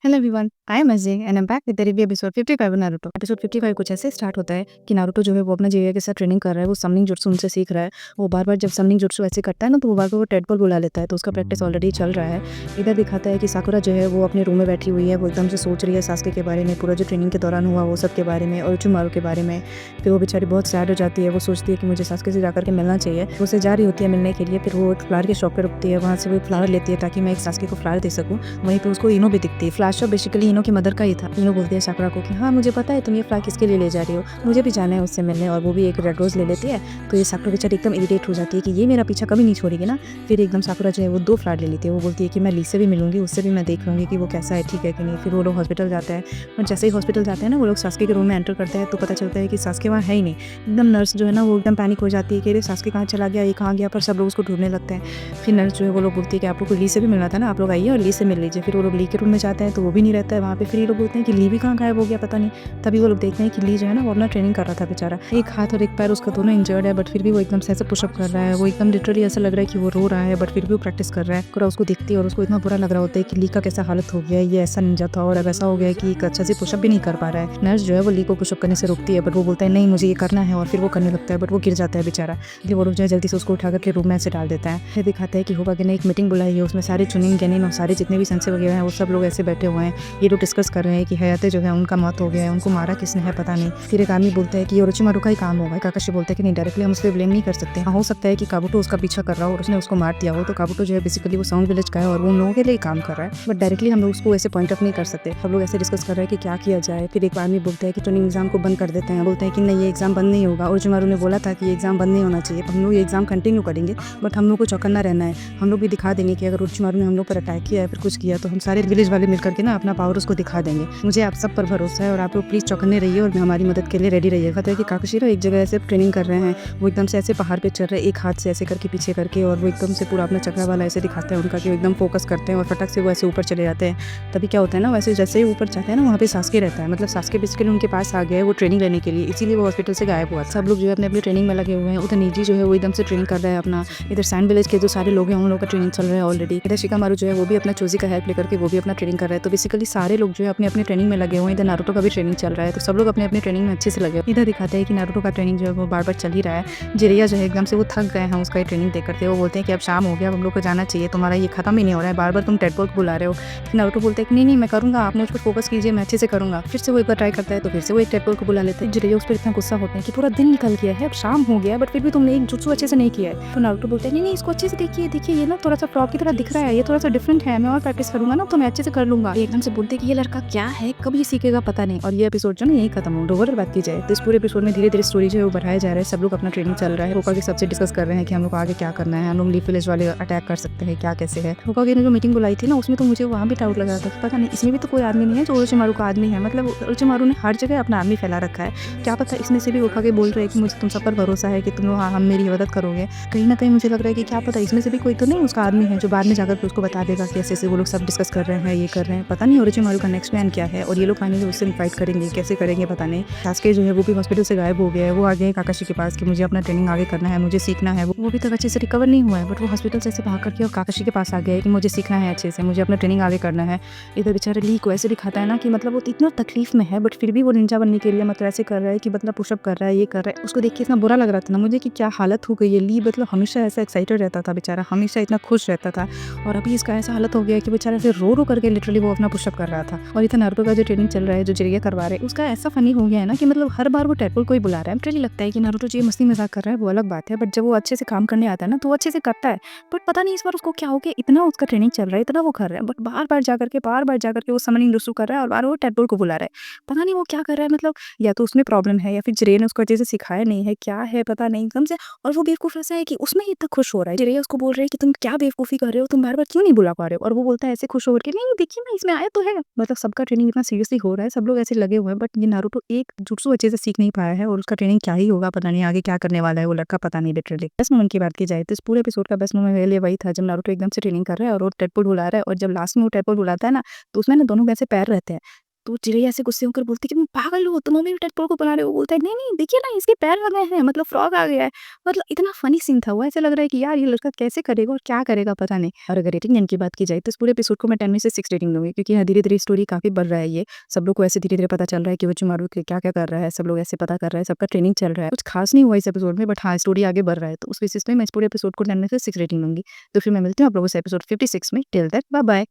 Hello everyone, I am Ajay and I am back with the review episode 55 of Naruto. Episode 55 कुछ ऐसे start होता है कि Naruto जो है वो अपना जीविया के साथ ट्रेनिंग कर रहा है, वो समनिंग जुत्सु उनसे सीख रहा है। वो बार-बार जब समनिंग जुत्सु ऐसे करता है ना तो वो बार-बार वो टेडपोल बुला लेता है, तो उसका प्रैक्टिस ऑलरेडी चल रहा है। इधर दिखाता है कि साकुरा जो है वो अपने रूम में बैठी हुई है, वो एकदम से सोच रही है सास्के के बारे में, पूरा जो ट्रेनिंग के दौरान हुआ वो सब के बारे में, ओरोचिमारू के बारे में। फिर वो बेचारी बहुत सैड हो जाती है, वो सोचती है कि मुझे सास्के से जाकर के मिलना चाहिए। वो उसे जा रही होती है मिलने के लिए, फिर वो एक फ्लावर के शॉप पे रुकती है, वहाँ से वो एक फ्लावर लेती है ताकि मैं एक सास्के को फ्लावर दे सकूँ। वहीं पे उसको इनो भी दिखती है। फ्लावर शॉप बेसिकली इनो की मदर का ही था। इनो बोलती है साकुरा को कि हाँ मुझे पता है तुम ये फ्लावर किसके लिए ले जा रही हो, मुझे भी जाना है उससे मिलने, और वो भी एक रेड रोज़ ले लेती है। तो ये साकुरा बेचारी एकदम इरिटेट हो जाती है कि ये मेरा पीछा कभी नहीं छोड़ेगी ना। फिर एकदम साकुरा जो है वो 2 फ्लावर ले लेती है। वो बोलती है कि मैं ली से भी मिलूंगी, उससे भी मैं देख लूँगी कि वो कैसा है, ठीक है कि नहीं। फिर वो लोग हॉस्पिटल जाते हैं, और जैसे ही हॉस्पिटल जाते हैं ना वो लोग सास्के के रूम में एंटर करते हैं तो पता चलता है कि सास्के वहाँ है ही नहीं। एकदम नर्स जो है ना वो एकदम पैनिक हो जाती है कि अरे सास्के कहाँ चला गया, ये कहाँ गया, पर सब लोग उसको ढूंढने लगते हैं। फिर नर्स जो है वो लोग बोलती है कि आप लोग को ली से भी मिलना था ना, आप लोग आइए और ली से मिल लीजिए। फिर वो लोग ली के रूम में जाते हैं तो वो भी नहीं रहता है वहाँ पे। फिर ये लोग बोलते हैं कि ली भी कहाँ गायब हो गया पता नहीं। तभी वो लोग देखते हैं कि ली जो है ना वो अपना ट्रेनिंग कर रहा था बेचारा, एक हाथ और एक पैर उसका दोनों इंजर्ड है, बट फिर भी वो एकदम से ऐसे पुशअप कर रहा है। वो एकदम लिटरली ऐसा लग रहा है कि वो रो रहा है, बट फिर भी वो प्रैक्टिस कर रहा है। पूरा उसको देखती है और उसको इतना बुरा लग रहा होता है कि ली का कैसा हालत हो गया है, ये ऐसा निंजा था और अब ऐसा हो गया है कि एक अच्छा से पुशअप भी नहीं कर पा रहा है। नर्स जो है वो ली को पुशअप करने से रोकती है, बट वो बोलता है नहीं मुझे ये करना है, और फिर वो करने लगता है, बट वो गिर जाता है बेचारा। इसलिए वो लोग जो है जल्दी से उसको उठा करके रूम में ऐसे डाल देता है। फिर दिखाता है कि होकागे ने एक मीटिंग बुलाई है, उसमें सारे चुनिंग गेनिन और सारे जितने भी सेंसे वगैरह हैं वो सब लोग ऐसे बैठे हुए हैं। ये लोग डिस्कस कर रहे हैं कि हयाते जो है उनका मौत हो गया है, उनको मारा किसने है पता नहीं। फिर एक आदमी बोलता है कि ओरोचिमारू का ही काम होगा। काकाशी बोलता है कि नहीं, डायरेक्टली हम उस पर ब्लेम नहीं कर सकते। हो सकता है कि काबुटो उसका पीछा कर रहा हो और उसने उसको मार दिया हो, तो काबुटो जो है बेसिकली वो साउंड विलेज का है और वो उन लोगों के लिए काम कर रहा है, बट डायरेक्टली हम लोग उसको ऐसे पॉइंट ऑफ नहीं कर सकते। हम लोग ऐसे डिस्कस कर रहे हैं कि क्या किया जाए। फिर एक आदमी बोलता है कि ट्रेनिंग एग्जाम को बंद कर देते हैं, बोलते हैं कि नहीं ये एग्जाम बंद नहीं होगा, ओरोचिमारू ने बोला था कि ये एग्जाम बंद नहीं होना चाहिए, हम लोग ये एग्जाम कंटिन्यू करेंगे, बट हम लोग को चौकन्ना रहना है। हम लोग भी दिखा देंगे कि अगर ओरोचिमारू ने हम लोग पर अटैक किया है फिर कुछ किया तो हम सारे विलेज वाले मिलकर के ना अपना पावर उसको दिखा देंगे। मुझे आप सब पर भरोसा है और आप लोग प्लीज चौकन्ने रहिए और हमारी मदद के लिए रेडी रहिए। कहता है कि काकाशीरो एक जगह ऐसे ट्रेनिंग कर रहे हैं, वो एकदम से ऐसे पहाड़ पे चढ़ रहे हैं, एक हाथ से ऐसे करके पीछे करके, और वो एकदम से पूरा अपना चक्रा वाला ऐसे दिखाते हैं उनका कि वो एकदम फोकस करते हैं और फटक से वो ऐसे ऊपर चले जाते हैं। तभी क्या होता है ना, वैसे जैसे ही ऊपर जाते हैं ना वहाँ पे सास्के रहता है, मतलब सास्के बेसिकली उनके पास आ गया है वो ट्रेनिंग लेने के लिए, इसीलिए वो हॉस्पिटल से गायब हुआ। सब लोग जो है अपने अपनी ट्रेनिंग में लगे हुए हैं। उधर निजी जो है वो एकदम से ट्रेनिंग कर रहा है अपना, इधर सैंड विलेज के जो सारे लोग हैं उन लोगों का ट्रेनिंग चल रहा है ऑलरेडी। इधर शिकामारू जो है वो भी अपना चोजी का हेल्प लेकर के वो भी अपना ट्रेनिंग कर रहा है। तो बेसिकली सारे लोग जो है अपने अपने ट्रेनिंग में लगे हुए हैं। इधर नारुतो का भी ट्रेनिंग चल रहा है, तो सब लोग अपने अपने ट्रेनिंग में अच्छे से लगे। इधर दिखाते हैं कि नारुतो का ट्रेनिंग जो है वो बार बार चल ही रहा है। जिरिया जो है एकदम से वो थक गए हैं उसका ये ट्रेनिंग देख करके। वो बोलते हैं कि अब शाम हो गया, अब हम लोग को जाना चाहिए, तुम्हारा ये खत्म ही नहीं हो रहा है, बार बार तुम टेडपोल को बुला रहे हो। फिर नारुतो बोलते हैं कि नहीं नहीं मैं करूँगा, आप मुझ पर फोकस कीजिए, मैं अच्छे से करूँगा। फिर से वो एक बार ट्राई करता है तो फिर से वो एक टेडपोल को बुला लेते हैं। जिरिया उस पर इतना गुस्सा होते हैं कि पूरा दिन निकल गया है, अब शाम हो गया, बट फिर भी तुमने एक जुत्सु अच्छे से नहीं किया है। तो नारुतो बोलते हैं नहीं नहीं इसको अच्छे से देखिए, देखिए ये ना थोड़ा सा फ्रॉक की तरह दिख रहा है, ये थोड़ा सा डिफरेंट है, मैं और प्रैक्टिस करूंगा ना तो मैं अच्छे से कर लूंगा। एकदम से बोलते कि ये लड़का क्या है, कब ये सीखेगा पता नहीं। और ये एपिसोड जो ना यही खत्म हो। ओवरऑल बात की जाए तो इस पूरे एपिसोड में धीरे धीरे स्टोरी जो है वो बढ़ाया जा रहा है। सब लोग अपना ट्रेनिंग चल रहा है। होकागे सबसे डिस्कस कर रहे हैं कि हम लोग आगे क्या करना है, हम लोग लीफ विलेज वाले अटैक कर सकते हैं क्या कैसे है। होकागे ने जो मीटिंग बुलाई थी ना उसमें तो मुझे वहाँ भी डाउट लगा था कि पता नहीं इसमें भी तो कोई आदमी नहीं है जो ओरोचिमारू का आदमी है, मतलब ओरोचिमारू ने हर जगह अपना आदमी फैला रखा है, क्या पता इसमें से भी होकागे बोल रहे हैं कि मुझे तुम सब पर भरोसा है कि तुम लोग हम मेरी मदद करोगे। कहीं ना कहीं मुझे लग रहा है कि क्या पता इसमें से भी कोई तो नहीं उसका आदमी है जो बाद में जाकर के उसको बता देगा कि ऐसे ऐसे वो लोग सब डिस्कस कर रहे हैं, ये कर रहे हैं। पता नहीं ओरोचिमारू का नेक्स्ट प्लान क्या है, और ये लोग फाइनली उससे फाइट करेंगे कैसे करेंगे पता नहीं। सास्के जो है वो भी हॉस्पिटल से गायब हो गया है, वो आ गया है काकाशी के पास कि मुझे अपना ट्रेनिंग आगे करना है, मुझे सीखना है। वो भी तक अच्छे से रिकवर नहीं हुआ है, बट वो हॉस्पिटल से ऐसे भाग करके और काकाशी के पास आ गया है कि मुझे सीखना है अच्छे से, मुझे अपना ट्रेनिंग आगे करना है। इधर बेचारे ली को ऐसे दिखाता है ना कि मतलब वो इतना तकलीफ में है, बट फिर भी वो निंजा बनने के लिए मतलब ऐसे कर रहा है कि मतलब पुशअप कर रहा है, ये कर रहा है। उसको देख के इतना बुरा लग रहा था ना मुझे कि क्या हालत हो गई है। ली मतलब हमेशा ऐसा एक्साइटेड रहता था बेचारा, हमेशा इतना खुश रहता था, और अभी इसका ऐसा हालत हो गया है कि बेचारा फिर रो रो करके लिटरली वो अपना पुशअप कर रहा था। और इतना नारुतो का जो ट्रेनिंग चल रहा है जो जिरिया करवा रहे हैं उसका ऐसा फनी हो गया है ना कि मतलब हर बार वो टेडपोल को ही बुला रहा है। लिटरली लगता है कि नारुतो जी मस्ती मजाक कर रहा है वो अलग बात है, बट जब वो अच्छे से काम करने आता है ना तो वो अच्छे से करता है। बट पता नहीं इस बार उसको क्या हो गया, इतना उसका ट्रेनिंग चल रहा है, इतना वो कर रहा है, बट बार बार जाकर के वो समनिंग जुत्सु कर रहा है और बार वो टेडपोल को बुला रहा है। पता नहीं वो क्या कर रहा है, मतलब या तो उसमें प्रॉब्लम है या फिर जिरिया ने उसको अच्छे से सिखाया नहीं है, क्या है पता नहीं एकदम से। और वो बेवकूफ ऐसा है कि उसमें ही इतना खुश हो रहा है। जिरिया उसको बोल रहे हैं कि तुम क्या बेवकूफी कर रहे हो, तुम बार बार क्यों नहीं बुला पा रहे हो, और वो बोलता है ऐसे खुश होकर के नहीं देखिए ना इसमें आया तो है। मतलब सबका ट्रेनिंग इतना सीरियसली हो रहा है, सब लोग ऐसे लगे हुए हैं, बट ये नारुतो एक जुत्सु अच्छे से सीख नहीं पाया है और उसका ट्रेनिंग क्या ही होगा पता नहीं, आगे क्या करने वाला है वो लड़का पता नहीं। लिटरली बेस्ट मोमेंट की बात की जाए तो इस पूरे एपिसोड का बेस्ट मोमेंट मेरे लिए वही था जब नारुतो एकदम से ट्रेनिंग कर रहा है और वो टेडपोल बुला रहा है, और जब लास्ट में वो टेडपोल बुलाता है ना तो उसमें ना दोनों वैसे पैर रहते हैं, तो चिड़ैया ऐसे गुस्से होकर बोलती है कि, "तुम पागल हो, तुम अभी भी टेडपोल को बुला रहे हो?" वो बोलता है, "नहीं, नहीं, देखिए ना इसके पैर आ गए हैं, मतलब फ्रॉग आ गया है।" मतलब इतना फ़नी सीन था वो, ऐसा लग रहा है कि यार ये लड़का कैसे करेगा और क्या करेगा पता नहीं। और अगर रेटिंग इनकी बात की जाए तो इस पूरे एपिसोड को मैं 10 में से 6 रेटिंग दूँगी, क्योंकि हाँ, धीरे-धीरे स्टोरी काफ़ी बढ़ रहा है ये। सब लोग को ऐसे धीरे-धीरे पता चल रहा है कि ओरोचिमारू क्या-क्या कर रहा है, सब लोग ऐसे पता कर रहे हैं, सबका ट्रेनिंग चल रहा है। कुछ खास नहीं हुआ इस एपिसोड में, बट हाँ, स्टोरी आगे बढ़ रहा है, तो उस बेसिस पे मैं इस पूरे एपिसोड को 10 में से 6 रेटिंग दूँगी। तो फिर मैं मिलती हूँ आप लोगों से एपिसोड 56 में। Till that bye bye.